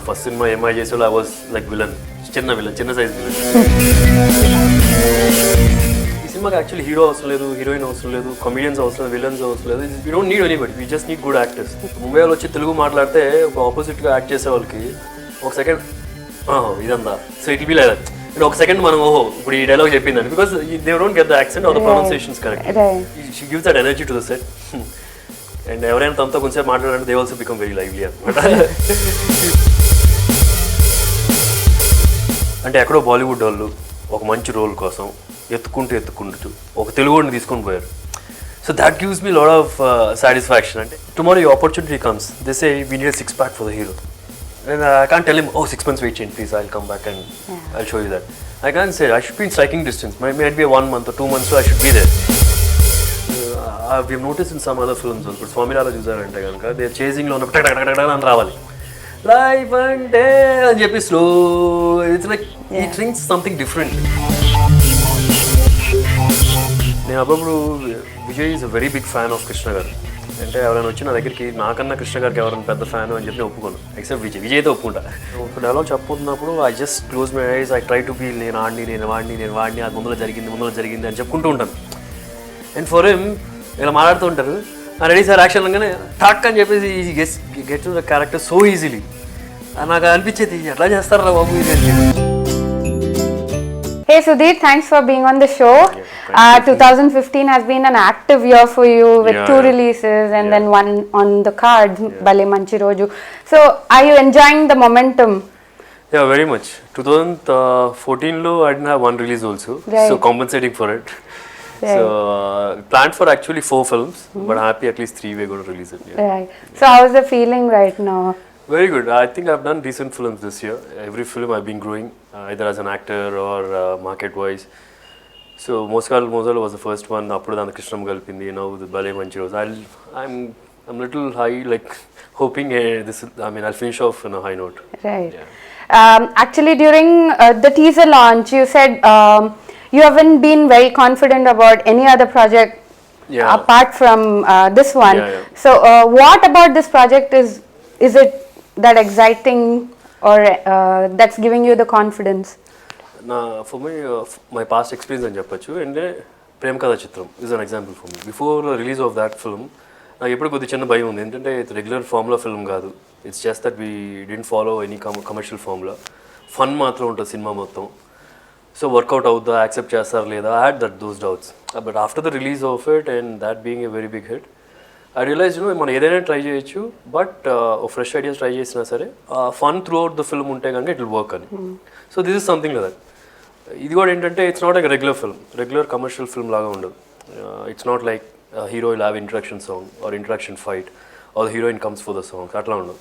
First cinema ఏమై చేసేవాళ్ళు I was like villain, చిన్న సైజ్ విలన్. ఈ సినిమాకి యాక్చువల్లీ హీరో అవసరం లేదు, హీరోయిన్ అవసరం లేదు, కామెడియన్స్ అవసరం లేదు, విలన్స్ అవసరం లేదు. We don't need anybody, we just need good actors. ముంబైలో వచ్చి తెలుగు మాట్లాడితే ఒక ఆపోజిట్గా యాక్ట్ చేసే వాళ్ళకి ఒక సెకండ్ ఇదంతా, so it be like that. And ఒక సెకండ్ మనం ఓహో ఇప్పుడు ఈ డైలాగ్ చెప్పిందని, because they don't get the accent or the pronunciations correct. She gives that energy to the set. And ఎవరైనా తనతో కొంచెం మాట్లాడాలంటే they also become very lively అనమాట. అంటే ఎక్కడో బాలీవుడ్ వాళ్ళు ఒక మంచి రోల్ కోసం ఎత్తుకుంటూ ఒక తెలుగుని తీసుకొని పోయారు. So that gives me lot of satisfaction. అంటే టుమారో ఈ opportunity comes, they say we need 6 pack for the hero. And I can't tell him, oh, 6 months wait, please, I'll come back and I'll show you that. I can't say, I should be in striking distance. Might be 1 month or 2 months, so I should be there. We've noticed in some other films also, but Swamirara చూసారంటే కనుక they're chasing లో ఉన్నప్పుడు అని రావాలి. Life అంటే అని చెప్పి slow, it's like he thinks something different. నేను అప్పుడు Vijay is a very big fan of Krishna garu. అంటే ఎవరైనా వచ్చి నా దగ్గరికి నాకన్నా కృష్ణ గారికి ఎవరైనా పెద్ద ఫ్యాన్ అని చెప్పి ఒప్పుకోను, ఎక్సెప్ట్ విజయ్ అయితే ఒప్పుకుంటా. ఒక డైలాగ్ చెప్పుకున్నప్పుడు I just close my eyes, I try to be నేను వాడిని అది ముందులో జరిగింది అని చెప్పుకుంటూ ఉంటాను. అండ్ ఫర్ హిమ్ ఇలా మాట్లాడుతూ ఉంటారు, రెడీ సార్ యాక్షన్ అనగానే టాక్ అని చెప్పేసి get to the character so easily. నాకు అనిపించేది ఎట్లా చేస్తారా బాబు ఇది అని. Hey Sudheer, thanks for being on the show. 2015 has been an active year for you with 2 releases and then one on the cards, Bhale Manchi Roju. So are you enjoying the momentum? Yeah, very much. 2014 lo I didn't have 1 release also, so compensating for it. So planned for actually 4 films, but happy at least 3 we're going to release it. Right. So how's the feeling right now? Very good. I think I've done decent films this year. Every film I've been growing, either as an actor or market-wise. So Mozal was the first one. Appudu dana Krishna galpindi. Now the Bhale Manchi Roju. I'm little high, like hoping I'll finish off on a high note. Right. Yeah. Actually, during the teaser launch, you said you haven't been very confident about any other project apart from this one. So what about this project is it that exciting or that's giving you the confidence? For me, my past experience అని చెప్పచ్చు. And ప్రేమ కథా చిత్రం is an example for me. Before the release of that film, నాకు ఎప్పుడు కొద్దిగా చిన్న భయం ఉంది. ఏంటంటే ఇది రెగ్యులర్ ఫార్ములా ఫిల్మ్ కాదు. It's just that we didn't follow any commercial formula. Fun మాత్రం ఉంటుంది సినిమా మొత్తం. సో వర్కౌట్ అవుతుందా, యాక్సెప్ట్ చేస్తారా లేదా, I had those doubts. But after the release of it and that being a very big hit, I realized, మనం ఏదైనా try చేయొచ్చు, but fresh ideas try చేసినా సరే fun through out the film ఉంటే కనుక ఇట్ విల్ వర్క్ అని. So this is something like that. ఇది కూడా ఏంటంటే it's not like regular film, regular commercial film లాగా ఉండదు. It's not like hero will have introduction song or introduction fight or the heroine comes for the song, అట్లా ఉండదు.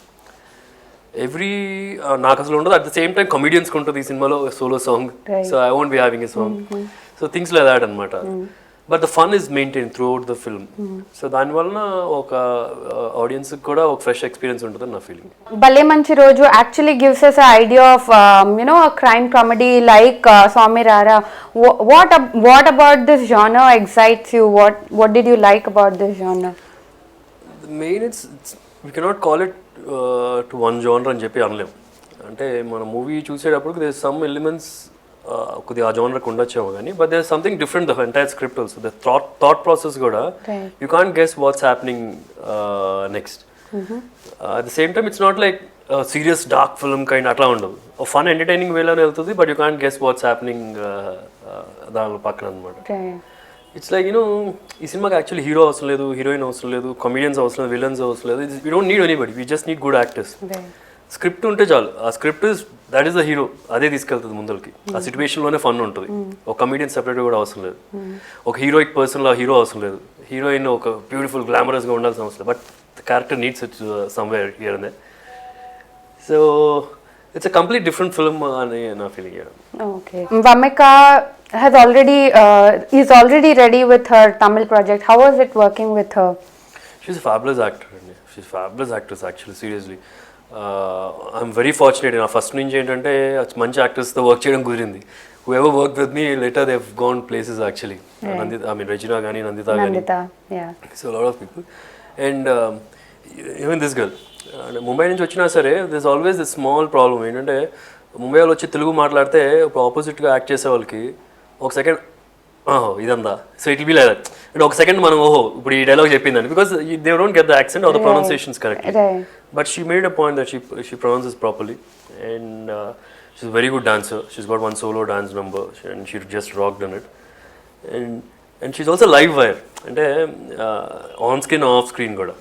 నాకు అసలు ఉండదు. అట్ ద సేమ్ టైం కమెడియన్స్కి ఉంటుంది ఈ సినిమాలో solo song, so I won't be having a song. So things like that అనమాట. But the fun is maintain throughout the film. So దానివల్ల ఒక ఆడియన్స్కి కూడా ఒక ఫ్రెష్ ఎక్స్పీరియన్స్ ఉంటుందని నా feeling. Bhale Manchi Roju actually gives us an idea of a crime comedy like Swamirara. What about this genre excites you? What did you like about this genre? The main it's we cannot call it to one genre అని చెప్పి అనలేం. అంటే మన movie చూసేటప్పుడు there is some elements కొద్దిగా ఆ జోనర్కి ఉండొచ్చేమో కానీ, but there something different the entire script also. The thought process కూడా you can't guess what's happening next. At the same time it's not like serious dark film kind అట్లా ఉండదు. Fun entertaining వేలోనే వెళ్తుంది, but you can't guess what's happening దాని పక్కన అనమాట. It's like ఈ సినిమాకి యాక్చువల్లీ హీరో అవసరం లేదు, హీరోయిన్ అవసరం లేదు, కామెడియన్స్ అవసరం లేదు, విలన్స్ అవసరం లేదు. We don't need anybody, we just need good actors. Script ఉంటే చాలు. ఆ script that is the hero, అదే తీసుకెళ్తుంది ముందరికి. ఆ సిచ్యువేషన్లోనే ఫన్ ఉంటుంది. ఒక కమెడియన్ సెపరేట్గా కూడా అవసరం లేదు, ఒక హీరోయిక్ పర్సన్లో హీరో అవసరం లేదు, హీరోయిన్ ఒక బ్యూటిఫుల్ గ్లామరస్గా ఉండాల్సిన అవసరం లేదు, but the character needs it somewhere here and there. So it's a complete different film అని నా feeling. Okay. Wamiqa is already ready with her Tamil project. How was it working with her? She's a fabulous actor. She's a fabulous actress actually, seriously. I'm very fortunate. నా first నుంచి ఏంటంటే మంచి యాక్టర్స్తో work చేయడం కుదిరింది. Whoever worked with me later they've gone places actually. Regina Gani, Nandita Gani. So a lot of people. And even this girl, and Mumbai నుంచి వచ్చినా సరే this always this small problem ఏంటంటే ముంబై వాళ్ళు వచ్చి తెలుగు మాట్లాడితే ఇప్పుడు ఆపోజిట్గా యాక్ట్ చేసే వాళ్ళకి ఒక సెకండ్ ఓహో ఇదంతా so it be like that అంటే ఒక సెకండ్ మనం ఓహో ఇప్పుడు ఈ డైలాగ్ చెప్పిందని because they don't get the accent or the pronunciations correct but she made a point that she pronounces properly and she's a very good dancer. She's got one solo dance number and she just rocked on it. And she's also live wire. అంటే on screen off screen కూడా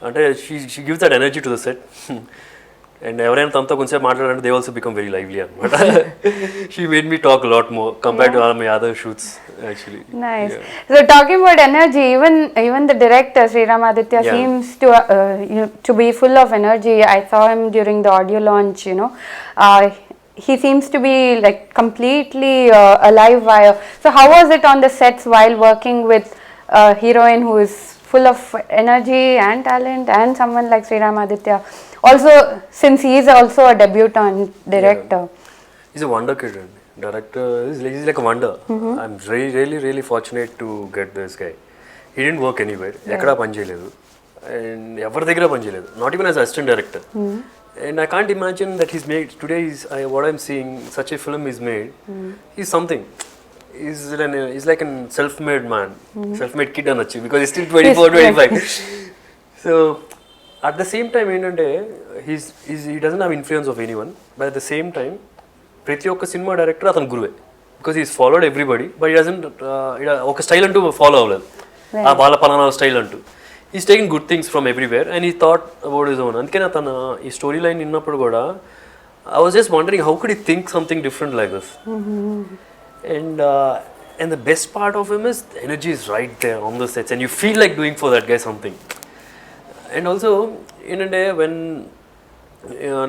అంటే she gives that energy to the set and ఎవరైనా తనతో కొంచెం మాట్లాడాలంటే they also become very lively అనమాట she made me talk lot more compared to all my other shoots actually. Nice. Yeah. So talking about energy, even the director Sriram Adittya seems to be full of energy. I saw him during the audio launch. He seems to be like completely alive wire. So how was it on the sets while working with a heroine who is full of energy and talent, and someone like Sriram Adittya? Also, since he is also a debutant director. Yeah. He's a wonder kid. Director is like a wonder. I'm really fortunate to get this guy. He didn't work anywhere. Ekkada pani cheyaledu and evar daggara pani cheyaledu, not even as assistant director. And I can't imagine that he's made today what I'm seeing such a film is made. He's something. He's like a self-made man, self-made kid anachu because he's still 24-25. So at the same time ఏంటంటే he doesn't have influence of anyone, but at the same time ప్రతి ఒక్క cinema director అతను గురువే because he's followed everybody but doesn't ఒక style అంటూ follow అవ్వలేదు వాళ్ళ పలానా స్టైల్ అంటూ he's taking good things from everywhere and he thought about his own. అందుకని అతను ఈ స్టోరీ లైన్ విన్నప్పుడు కూడా I was just wondering how could he think something different like this and the best part of him is energy is right there on the sets and you feel like doing for that guy something. And also ఏంటంటే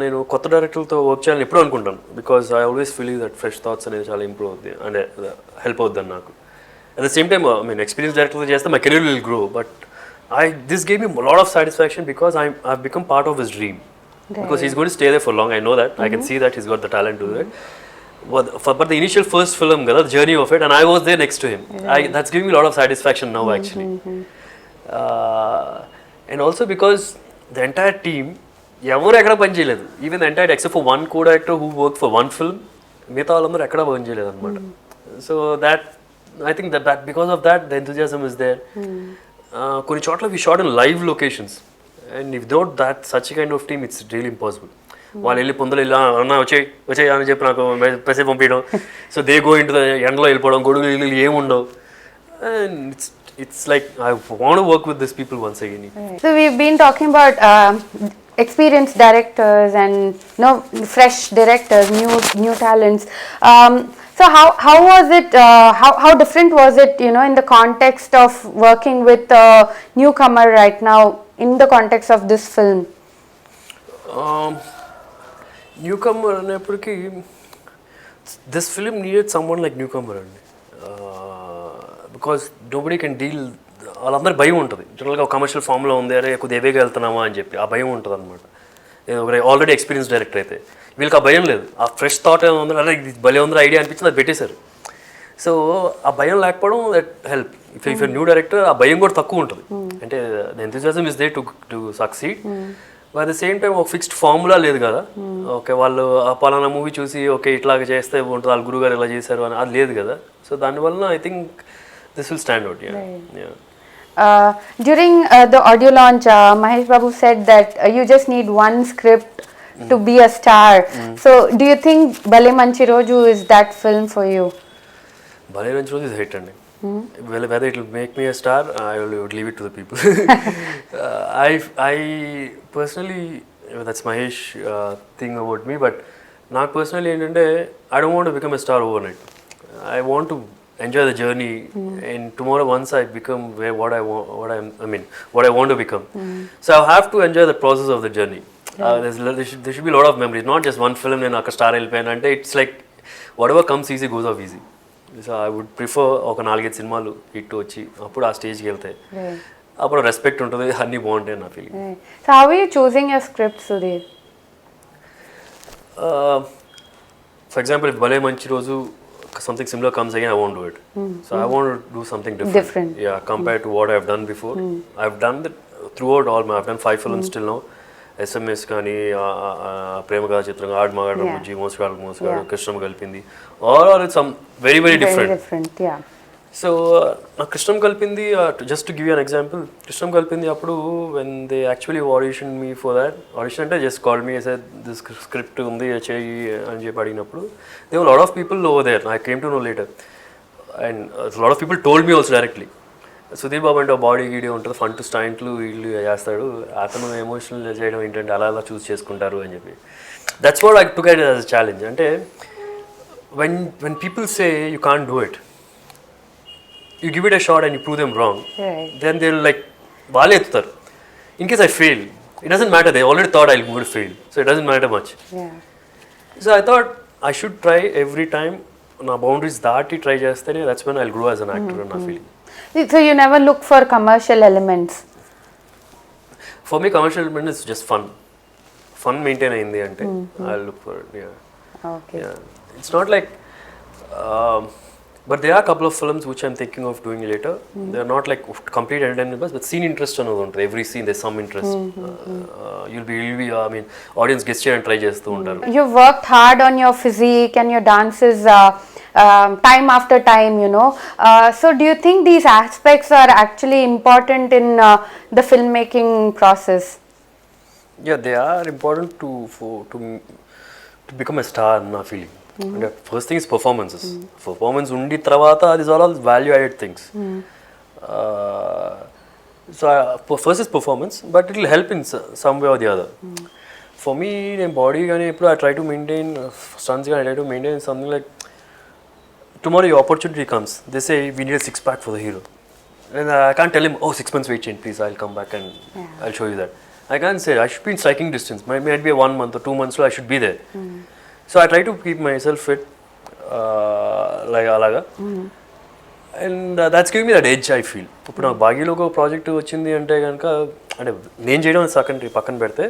నేను కొత్త డైరెక్టర్లతో work చేయాలని ఎప్పుడూ అనుకుంటాను because I always feel that fresh thoughts అనేది చాలా improve అవుద్ది అంటే హెల్ప్ అవుద్దని నాకు. At the same time experience డైరెక్టర్తో చేస్తే my career will grow but this gave me lot of satisfaction because I become part of his dream because he's going to stay there for long. I know that I can see that he's got the talent to that but the initial first film the journey of it and I was there next to him. That's giving me a lot of satisfaction now actually. And also because the entire team ఎవరు ఎక్కడ పని చేయలేదు even entire except for one co director who work for one film మిగతా వాళ్ళందరూ ఎక్కడ పని చేయలేదు అనమాట. So that I think that because of that the enthusiasm is there. కొన్ని చోట్ల we shot in live locations and without that such kind of team it's really impossible. వాళ్ళు వెళ్ళి పొందలు వెళ్ళి అన్న వచ్చాయి అని చెప్పి నాకు మెసేజ్ పంపించడం. So they go into the ఎండలో వెళ్ళిపోవడం గొడుగులు ఏముండవు and it's like I want to work with these people once again. So we've been talking about experienced directors and fresh directors, new talents. So how was it? How different was it? In the context of working with a newcomer right now, in the context of this film. Newcomer అనేప్పటికీ this film needed someone like newcomer అండి. Because nobody can deal వాళ్ళందరికీ భయం ఉంటుంది జనరల్గా ఒక commercial ఫామ్లో ఉంది అరే కొద్దిగా ఎవేగా వెళ్తున్నామా అని చెప్పి ఆ భయం ఉంటుంది అనమాట. ఆల్రెడీ ఎక్స్పీరియన్స్ డైరెక్టర్ అయితే వీళ్ళకి ఆ భయం లేదు. ఆ ఫ్రెష్ థాట్ ఏమో ఉంది అరే ఇది భలే ఉందో ఐడియా అనిపించింది అది పెట్టేశారు. సో ఆ భయం లేకపోవడం that help if new director ఆ భయం కూడా తక్కువ ఉంటుంది అంటే the enthusiasm is there to succeed but at the same time ఒక ఫిక్స్డ్ ఫార్ములా లేదు కదా. ఓకే వాళ్ళు ఆ పలానా మూవీ చూసి ఓకే ఇట్లాగ చేస్తే ఉంటుంది వాళ్ళ గురుగారు ఇలా చేశారు అని అది లేదు కదా. సో దానివల్ల I think this will stand out. During the audio launch Mahesh Babu said that you just need one script to be a star. So do you think Bhale Manchi Roju is that film for you? Bhale Manchi Roju is a hit and whether it will make me a star I would leave it to the people. I personally that's Mahesh thing about me but నాకు personally ఏంటంటే I don't want to become a star overnight. I want to enjoy the journey and tomorrow once I become what I want to become. So I have to enjoy the process of the journey. There should be a lot of memories, not just one film and a star helping and it's like whatever comes easy goes off easy. So I would prefer ఒక 4-5 సినిమాలు hit వచ్చి అప్పుడు ఆ స్టేజ్కి వెళ్తే అప్పుడు respect ఉంటుంది అన్నీ బాగుంటాయి నా feeling. So how are you choosing your script, Sudheer? For example, if Bhale Manchi Roju something similar comes again, I won't do it. So I want to do something different. Yeah, compared to what I've done before. I've done that throughout all my, I've done 5 films till now. SMS కానీ ప్రేమ కథా చిత్రంగా add మగాడు బుజ్జి మోసగాడు కృష్ణం కలిపింది awesome very very different. So నాకు కృష్ణం కలిపింది just to give you an example, కృష్ణం కలిపింది అప్పుడు when they actually audition me for that, audition అంటే just call me sir this script ఉంది చేయి అని చెప్పి అడిగినప్పుడు they were lot of people over there, I came to know later and lot of people told me also directly Sudheer Babu అంటే body గీడీ ఉంటుంది, fun to స్టైంట్లు వీళ్ళు చేస్తాడు, అతను ఎమోషనల్ చేయడం ఏంటంటే అలా అలా చూస్ చేసుకుంటారు అని చెప్పి. That's what I took it as a challenge. అంటే when people say you can't do it, you give it a shot and you prove them wrong, then they'll like వాళ్ళే ఎత్తుతారు. In case I fail, it doesn't matter, they already thought I would fail, so it doesn't matter much. So I thought I should try every time నా boundaries దాటి try చేస్తేనే that's when I'll grow as an actor and నా feeling. So you never look for commercial elements? For me commercial element is just fun maintain అయింది అంటే I'll look for it. Okay. It's not like but there are a couple of films which I'm thinking of doing later. They are not like complete entertainment but scene interest ಅನ್ನೋದು ఉంటుంది. Every scene there's some interest. You'll be I mean audience gets చేయడానికి try చేస్తూ ఉంటారు. You worked hard on your physique and your dances time after time, you know. So do you think these aspects are actually important in the filmmaking process? Yeah, they are important to become a star na feeling. And the first thing is performances. Performance undi tarvata these are all value added things. So first is performance, but it will help in some way or the other. For me in body gaani ippudu I try to maintain stunts gaani I try to maintain something like tomorrow your opportunity comes, they say we need a 6-pack for the hero, and I can't tell him 6 months wait chain please, I'll come back and I'll show you that. I can't say, I should be in striking distance, might be a 1 month or 2 months so I should be there. So I try to keep myself fit like alaga, and that's giving me that edge I feel. ఇప్పుడు నాకు బాగీలో ఒక project వచ్చింది అంటే కనుక అంటే నేను చేయడం secondary పక్కన పెడితే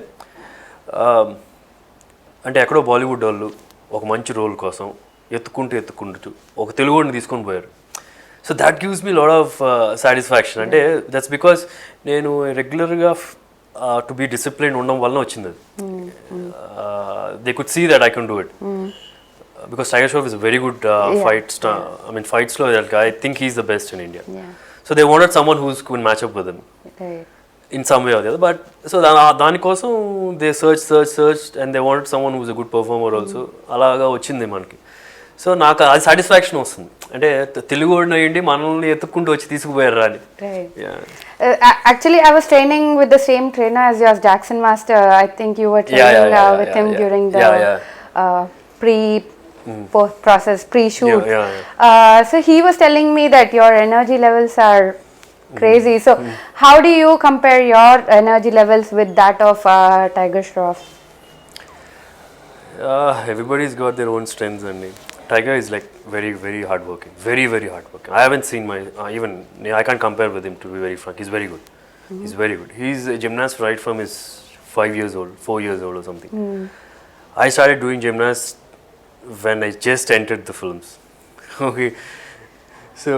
అంటే ఎక్కడో బాలీవుడ్ వాళ్ళు ఒక మంచి రోల్ కోసం ఎత్తుకుంటూ ఒక తెలుగుని తీసుకొని పోయారు. So that gives me lot of satisfaction. అంటే దట్స్ బికాస్ నేను రెగ్యులర్గా టు బీ డిసిప్లిన్ ఉండడం వలన వచ్చింది అది. They could see that I can do it because Tiger Shroff is very good fight star. I mean ఫైట్స్లో I think he's the best in India. So they wanted someone who's could match up with him in some way or the other, but so దాని కోసం they searched and they wanted someone who's a good performer also. అలాగా వచ్చింది మనకి. So నాకు అది satisfaction వస్తుంది, అంటే తెలుగు అయ్యండి మనల్ని ఎత్తుక్కుంటూ వచ్చి తీసుకుపోయారు అని. Actually I was training with the same trainer as yours, Jackson Master. I think you were training with him during the process pre-shoot. So he was telling me that your energy levels are crazy. So how do you compare your energy levels with that of Tiger Shroff? Everybody's got their own strengths, and Tiger is like very very hardworking, very very hardworking. I haven't seen my even I can't compare with him, to be very frank. He's very good. He's very good. He's a gymnast right from his 4 years old or something. I started doing gymnastics when I just entered the films. Okay, so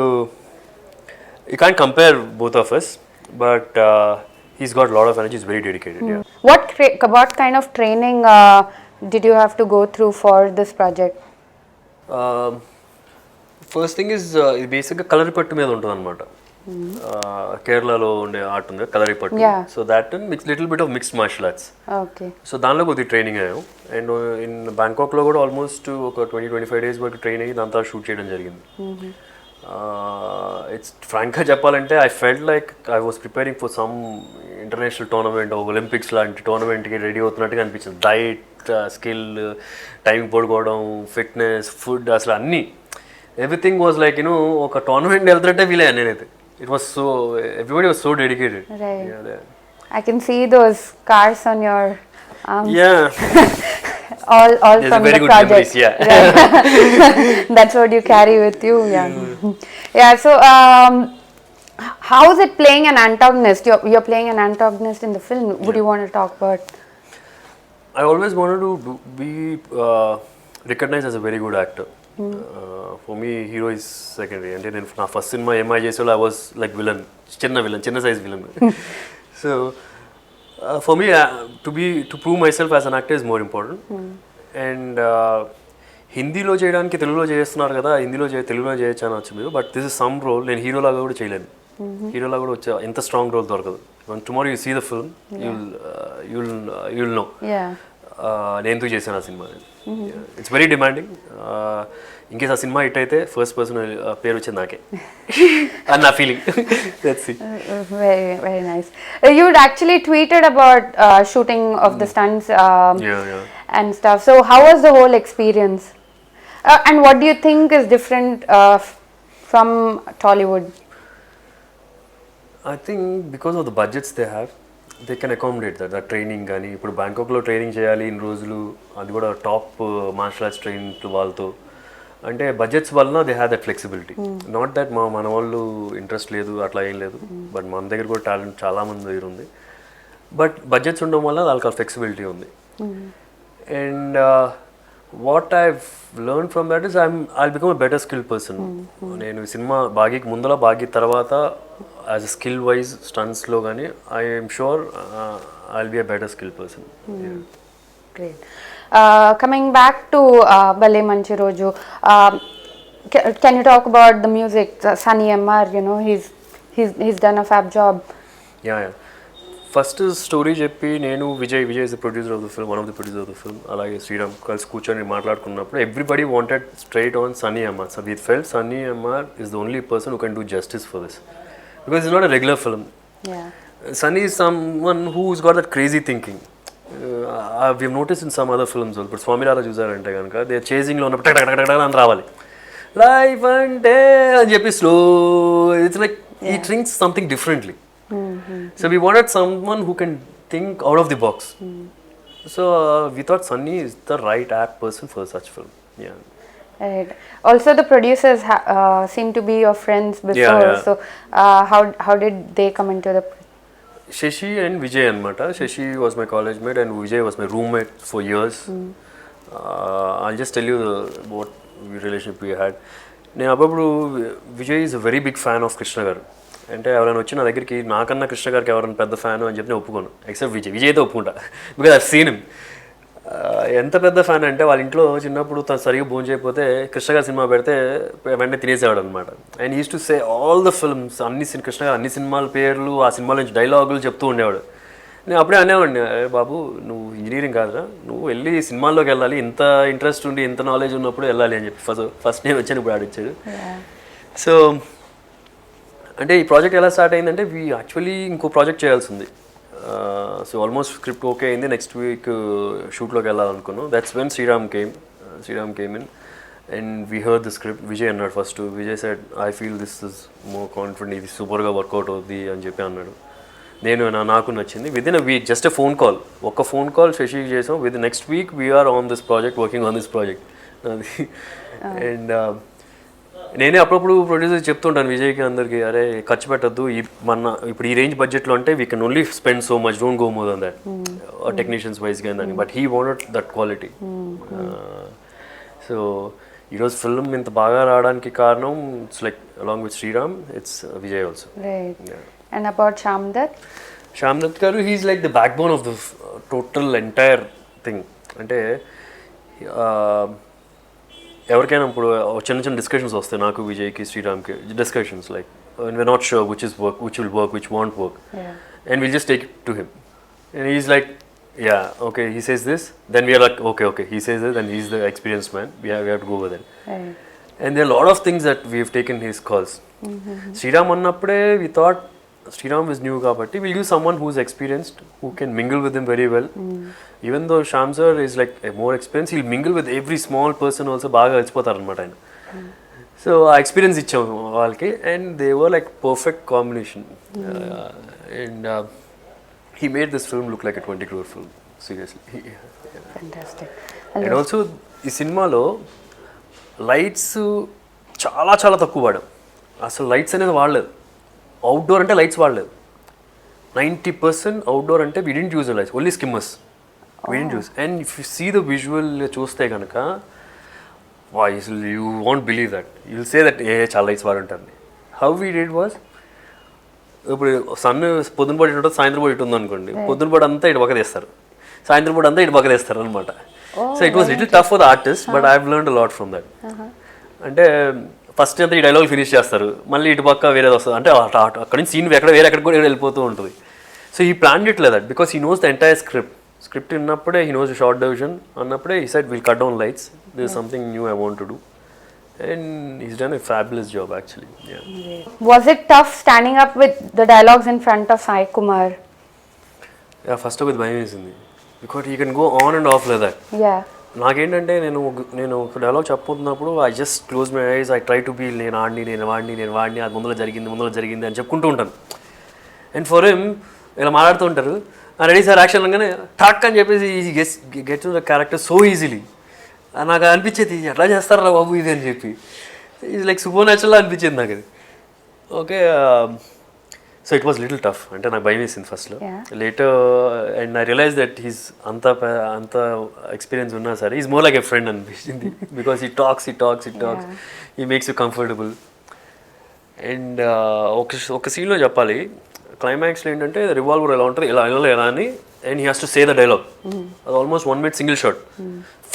you can't compare both of us, but he's got a lot of energy. He's very dedicated. What kind of training did you have to go through for this project? First thing is basically కలరిపట్టు మీద ఉంటుంది అనమాట. కేరళలో ఉండే art ఉంది Kalaripayattu. So that little bit of mixed martial arts. So దానిలో కొద్దిగా training అయ్యాం. And in బ్యాంకాక్లో కూడా ఆల్మోస్ట్ ఒక 20-25 days వరకు ట్రైన్ అయ్యి దాంతో షూట్ చేయడం జరిగింది. ఇట్స్ ఫ్రాంక్గా చెప్పాలంటే I felt like I was preparing for some international tournament, Olympics లాంటి టోర్నమెంట్కి రెడీ అవుతున్నట్టుగా అనిపించింది. డైట్, స్కిల్, టైం పడుకోవడం, ఫిట్నెస్, ఫుడ్, అసలు అన్నీ ఎవ్రీథింగ్ వాజ్ లైక్ ఒక టోర్నమెంట్ వెళ్తున్నట్టే ఫీల్ అయ్యాను నేనైతే. It was so everybody was so dedicated. I can see those scars on your arms. all There's from a very the good project. memories, That's what you carry with you. So how is it playing an antagonist? You're playing an antagonist in the film. Would you want to talk about? I always wanted to be recognized as a very good actor. For me, hero is secondary. And then na first cinema MI చేసేలో I was like villain, చిన్న size villain. So for me, to prove myself as an actor is more important. And హిందీలో చేయడానికి తెలుగులో చేస్తున్నారు కదా, హిందీలో తెలుగులో చేయొచ్చు అని వచ్చు మీరు, but this is some role నేను హీరోలాగా కూడా చేయలేను. హీరోలాగా కూడా వచ్చా ఎంత స్ట్రాంగ్ రోల్ దొరకదు. Tomorrow you see the film you'll know నేను ఎందుకు చేశాను ఆ cinema. It's very demanding. In case ఆ సినిమా హిట్ అయితే ఫస్ట్ పర్సన్ పేరు వచ్చింది నాకే అని నా ఫీలింగ్. Very nice. You'd actually tweeted about shooting of the stunts and stuff. So how was the whole experience? And what do you think is different from Tollywood? I think because of the budgets they have, they can accommodate that training కానీ ఇప్పుడు బ్యాంకాక్లో training చేయాలి ఇన్ని రోజులు, అది కూడా top martial arts train వాళ్ళతో, అంటే budgets వలన they have that flexibility. Not that మన వాళ్ళు ఇంట్రెస్ట్ లేదు అట్లా ఏం లేదు, బట్ మన దగ్గర కూడా టాలెంట్ చాలా మంది దగ్గర ఉంది. బట్ బడ్జెట్స్ ఉండడం వల్ల వాళ్ళకి ఆ ఫ్లెక్సిబిలిటీ ఉంది. And what I learn from that is I'll become a better skill person. నేను సినిమా బాగీకి ముందర బాగీ తర్వాత యాజ్ అ స్కిల్ వైజ్ స్టంట్స్లో కానీ I'm sure I'll be a better skill person. Great. Coming back to Bhale Manchi Roju, can you talk about the music? Sunny MR, you know, he's done a fab job. Yeah. First story చెప్పి నేను Vijay is the producer of the film, one of the producer of the film, అలాగే శ్రీరామ్ కలిసి కూర్చొని మాట్లాడుకున్నప్పుడు everybody wanted straight on Sunny MR. So we felt Sunny MR is the only person who can do justice for this because it's not a regular film. Sunny is someone who's got that crazy thinking. We have notice in some other films. ఇప్పుడు స్వామినారా చూసారంటే కనుక they చేజింగ్లో ఉన్నప్పుడు టక్ టక్ టక్ టక్ అని రావాలి, లైఫ్ అంటే అని చెప్పి slow. It's like he thinks something differently. So we wanted someone who can think out of the box. So we thought Sunny is the right apt person for such film. Yeah. Right. Also the producers seem to be your friends before. Yeah. So how did they come into the Shashi and Vijay anamata. Shashi was my college mate and Vijay was my roommate for years. I'll just tell you what relationship we had. నేను అప్పుడు Vijay is a very big fan of Krishna garu. అంటే ఎవరైనా వచ్చి నా దగ్గరికి నాకన్నా కృష్ణ గారికి ఎవరైనా పెద్ద ఫ్యాన్ అని చెప్పి నేను ఒప్పుకోను, ఎక్సెప్ట్ విజయ్ అయితే ఒప్పుకుంటా బికాజ్ ఐ సీన్ హిమ్. ఎంత పెద్ద ఫ్యాన్ అంటే వాళ్ళ ఇంట్లో చిన్నప్పుడు తను సరిగ్గా భోజనం చేయకపోతే కృష్ణ గారి సినిమా పెడితే వెంటనే తినేసేవాడు అనమాట. And use to say all the films, Krishna గారు అన్ని సినిమాల పేర్లు, ఆ సినిమాల నుంచి డైలాగులు చెప్తూ ఉండేవాడు. నేను అప్పుడే అనేవాడిని, బాబు నువ్వు ఇంజనీరింగ్ కాదురా, నువ్వు వెళ్ళి సినిమాల్లోకి వెళ్ళాలి, ఇంత ఇంట్రెస్ట్ ఉండి ఇంత నాలెడ్జ్ ఉన్నప్పుడు వెళ్ళాలి అని చెప్పి ఫస్ట్ నేను వచ్చాను, ఇప్పుడు ఆడిచ్చాడు. సో అంటే ఈ ప్రాజెక్ట్ ఎలా స్టార్ట్ అయిందంటే వీ యాక్చువల్లీ ఇంకో ప్రాజెక్ట్ చేయాల్సి ఉంది. సో ఆల్మోస్ట్ స్క్రిప్ట్ ఓకే అయింది, నెక్స్ట్ వీక్ షూట్లోకి వెళ్ళాలనుకున్నాం. That's when Sriram came in and we heard the script. Vijay అన్నాడు first. Vijay said I feel this is more confident, ఇది సూపర్గా వర్కౌట్ అవుద్ది అని చెప్పి అన్నాడు. నాకు నచ్చింది. విదిన్ అ వీక్, జస్ట్ ఒక్క ఫోన్ కాల్ శశికి చేసాం. With next week we're on this project, working on this project. And నేనే అప్పుడప్పుడు ప్రొడ్యూసర్ చెప్తుంటాను విజయ్కి అందరికి, అరే ఖర్చు పెట్టద్దు, ఇప్పుడు ఈ రేంజ్ బడ్జెట్లో అంటే we can only spend so much, don't go more than that technicians వైజ్గా అని. But he wanted that quality. So ఈరోజు ఫిల్మ్ ఇంత బాగా రావడానికి కారణం it's like along with Sriram, it's Vijay also. And about Shamdat garu, he's like the backbone of the total entire thing. అంటే ఎవరికైనా ఇప్పుడు చిన్న డిస్కషన్స్ వస్తాయి నాకు విజయ్కి శ్రీరామ్కి, discussions like we're not sure which will work, which won't work, and we'll just take it to him and he's like, yeah, okay, he says this, then we are like, okay, he says this, and he's the experienced man, we have to go with it. And there are a lot of things that we've taken his calls. Sriram annappude we thought Sriram is new kabatti we'll use someone who's experienced, who can mingle with him very well. Even though Sham sir is like a more experienced, he'll mingle with every small person also, baga కలిసిపోతారు అన్నమాట ఆయన. So ఆ experience ఇచ్చాం వాళ్ళకి and they were like perfect combination. And he made this film look like a 20 crore film, seriously. Fantastic. And also ఈ సినిమాలో lights చాలా చాలా తక్కువ వాడాం. అసలు లైట్స్ అనేది వాడలేదు. అవుట్డోర్ అంటే లైట్స్ వాడలేదు. 90% అవుట్డోర్ అంటే we didn't use lights, only skimmers we didn't use. And if you see the visual చూస్తే కనుక you want believe that, you will say that చాలా లైట్స్ వాడుంటారు. హౌ వీ డిడ్ వాజ్ ఇప్పుడు sun పొద్దున పూట ఇటు ఉంటుంది, సాయంత్రం పూట ఇటు ఉంది అనుకోండి, పొద్దున పూట అంతా ఇటు పక్క తీస్తారు, సాయంత్రం పూట అంతా ఇటు పక్క తీస్తారు అనమాట. So it was little tough for the artist, but I have learned a lot from that. అంటే ఫస్ట్ అంతా ఈ డైలాగ్ ఫినిష్ చేస్తారు, మళ్ళీ ఇటు పక్క వేరేది వస్తుంది, అంటే అక్కడ నుంచి సీన్ ఎక్కడ కూడా వెళ్ళిపోతూ ఉంటుంది. సో ఈ ప్లాన్ ఇట్ లేదు that because he knows the entire script ఉన్నప్పుడే హీ నోస్ షార్ట్ డివిజన్ అన్నప్పుడే he said will cut down lights, this is something new I want to do. And he's done a fabulous job actually. Yeah. Was it tough standing up with the dialogues in front of Sai Kumar? Yeah, first with భయం వేసింది because he can go on and off like that. Yeah. నాకేంటంటే నేను ఒక dialogue చెప్పబోతున్నప్పుడు I just close my eyes, I try to be నేను వాడిని అది ముందర జరిగింది అని చెప్పుకుంటూ ఉంటాను. అండ్ ఫర్ హిమ్ ఇలా మాట్లాడుతూ ఉంటారు, రెడీ సార్ యాక్షన్ అనగానే టాక్ అని చెప్పేసి get to the character so easily. నాకు అనిపించేది ఎట్లా చేస్తారా బాబు ఇది అని చెప్పి, ఇది లైక్ సూపర్ న్యాచురల్ అనిపించింది నాకు అది. Okay, so it was little tough, అంటే నాకు భయం వేసింది ఫస్ట్లో. Later and I realize that he's అంత ఎక్స్పీరియన్స్ ఉన్నా సరే is more like a friend అనిపించింది, because he talks he makes you comfortable. And ఒక సీన్లో చెప్పాలి, క్లైమాక్స్లో ఏంటంటే రివాల్వర్ ఎలా ఉంటుంది ఎలా అని, and he has to say the dialogue. అది almost 1 minute single shot.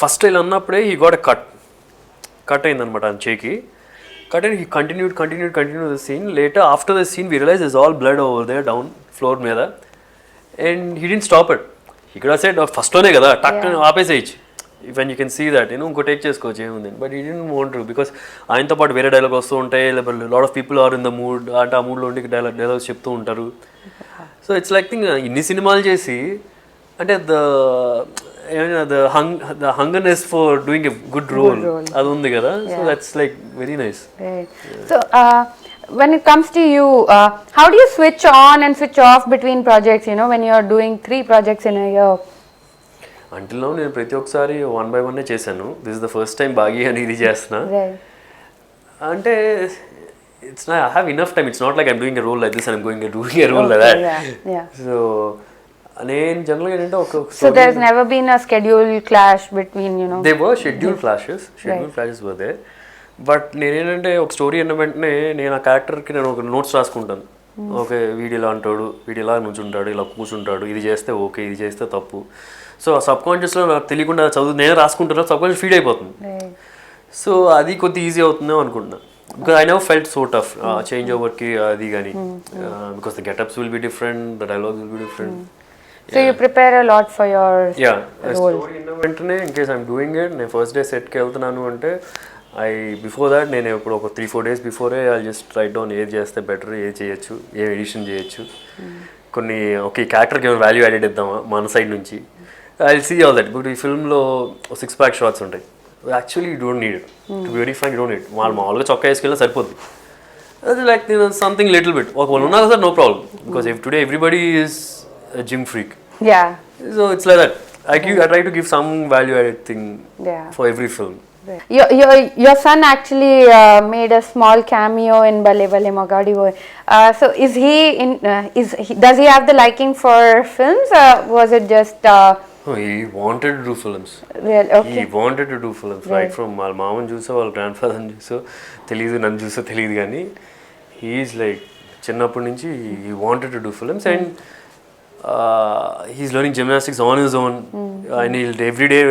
First ఇలా అన్నప్పుడే హీ గాట్ ఎ కట్ అయిందనమాట ఆయన చేకి. Cut and he continue the scene. Later after the scene we realize is all blood over there down floor మీద, and he didn't stop it. ఇక్కడ side ఫస్ట్లోనే కదా టక్ ఆపేసేయచ్చు, when you can see that ఇంకో టేక్ చేసుకోవచ్చు ఏముంది. But he didn't want to, because ఆయనతో పాటు వేరే డైలాగ్ వస్తూ ఉంటాయి, లేకపోతే lot of people are in the mood, అంటే ఆ మూడ్లో ఉండి డైలాగ్స్ చెప్తూ ఉంటారు. సో ఇట్స్ లైక్ థింగ్ ఇన్ని సినిమాలు చేసి అంటే the hungerness for doing a good role అది ఉంది కదా. So that's like very nice. So when it comes to you, how do you switch on and switch off between projects, when you are doing 3 projects in a year? Until now నేను ప్రతి ఒక్కసారి 1 by 1 చేశాను. This is the first time Baaghi అని ఇది చేస్తున్నా. అంటే it's not, I have enough time. It's not like I'm doing a role like this and I'm doing a role like that. Yeah. So నేను జనరల్గా ఏంటంటే So there's never been a schedule clash between, There were schedule clashes were there. But నేనేంటంటే ఒక story అన్న వెంటనే నేను ఆ క్యారెక్టర్కి నేను ఒక నోట్స్ రాసుకుంటాను. ఓకే, వీడు ఇలా అంటాడు, వీడు ఇలా నుంచుంటాడు, ఇలా కూర్చుంటాడు, ఇది చేస్తే ఓకే, ఇది చేస్తే తప్పు. సో ఆ సబ్ కాన్షియస్లో నాకు తెలియకుండా నేనే రాసుకుంటున్నా, సబ్ కాన్షియస్ ఫీడ్ అయిపోతుంది. సో అది కొద్దిగా ఈజీ అవుతుందేమో అనుకుంటున్నా. Because I never felt so tough, change over ki adi gani, because the get-ups will be different, the dialogues will be different. So you prepare a lot for your role. Story inna ventane in case I'm doing it, ne first day set ki veltunanu ante before that nenu ippudu oka 3-4 days before I'll just write down ఏ చేస్తే better, ఏ చేయొచ్చు, ఏ edition చేయొచ్చు, కొన్ని okay character కి value added ఇద్దామా మన side నుంచి. I'll see all that. But ఈ ఫిల్మ్లో 6-pack shots ఉంటాయి. Actually you don't need it. To be very frank, you don't need it. మామూలుగా చొక్కా వేసుకెళ్ళినా సరిపోద్ది. అది లైక్ సంథింగ్ లిటిల్ బిట్ ఒకవేళ ఉన్నా కదా no problem, because today everybody is gym freak. So it's like that. I try to give some value added thing for every film. Your son actually made a small cameo in Bhale Manchi Roju. So does he have the liking for films, or was it just he wanted to do films. Really? Okay. He wanted to do films right from వాళ్ళ మామని చూసో వాళ్ళ grand ఫాదర్ని చూసో తెలియదు, నన్ను చూసో తెలియదు, కానీ హీఈస్ లైక్ చిన్నప్పటి నుంచి he wanted to do films, and he's learning gymnastics on his own. And he'll every day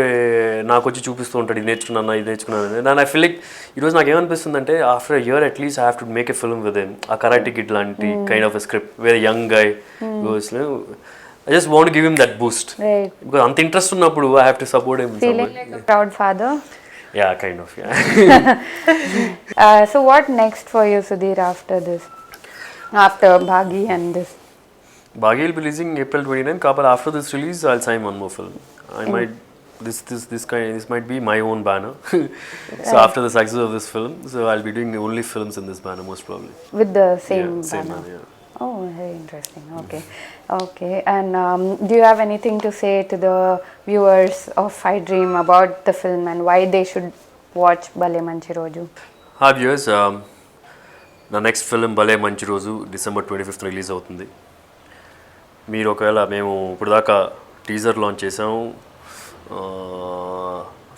నాకు వచ్చి చూపిస్తూ ఉంటాడు, ఇది నేర్చుకున్నాను. And I feel like ఈరోజు నాకు ఏమనిపిస్తుంది అంటే after a year at least I have to make a film with him, a Karate Kid లాంటి kind of a script where a young guy goes, I just want to give him that boost. Right. Because ant interest unnappudu I have to support him. Feeling like a proud father? Yeah, kind of, yeah. So what next for you, Sudheer, after this? After Baghi and this? Baghi will be releasing April 29th. But after this release, I'll sign one more film. I might this might be my own banner. So after the success of this film, so I'll be doing only films in this banner most probably. With the same banner? Same banner, yeah. Oh, very interesting. Okay. And do you have anything to say to the viewers of iDream about the film and why they should watch Bhale Manchi Roju? Viewers, నా next film భలే మంచి రోజు December 25th release అవుతుంది. మీరు ఒకవేళ మేము ఇప్పుడు దాకా టీజర్ లాంచ్ చేసాము,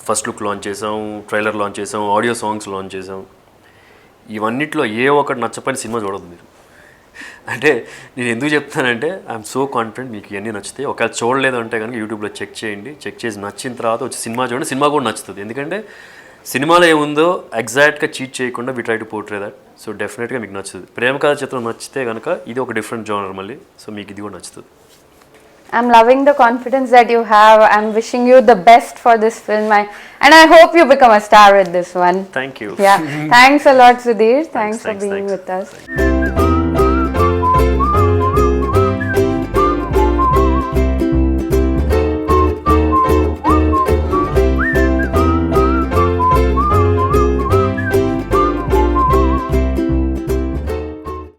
ఫస్ట్ లుక్ లాంచ్ చేసాము, ట్రైలర్ లాంచ్ చేసాము, ఆడియో సాంగ్స్ లాంచ్ చేసాము. ఇవన్నిట్లో ఏ ఒకటి నచ్చపని సినిమా చూడదు మీరు. అంటే నేను ఎందుకు చెప్తానంటే ఐఎమ్ సో కాన్ఫిడెంట్ మీకు ఇవన్నీ నచ్చుతాయి. ఒకవేళ చూడలేదు అంటే కనుక యూట్యూబ్లో చెక్ చేయండి. చెక్ చేసి నచ్చిన తర్వాత వచ్చి సినిమా చూడండి. సినిమా కూడా నచ్చుతుంది. ఎందుకంటే సినిమాలో ఏముందో ఎగ్జాక్ట్గా చీట్ చేయకుండా we try to portray that. So డెఫినెట్గా మీకు నచ్చుతుంది. ప్రేమ కథ చిత్రం నచ్చితే కనుక ఇది ఒక డిఫరెంట్ జోనర్ మళ్ళీ. సో మీకు ఇది కూడా నచ్చుతుంది. I'm loving the confidence that you have. I'm wishing you the best for this film. And I hope you become a star with this one. Thank you. Yeah. Thanks a lot, Sudheer. Thanks for being with us.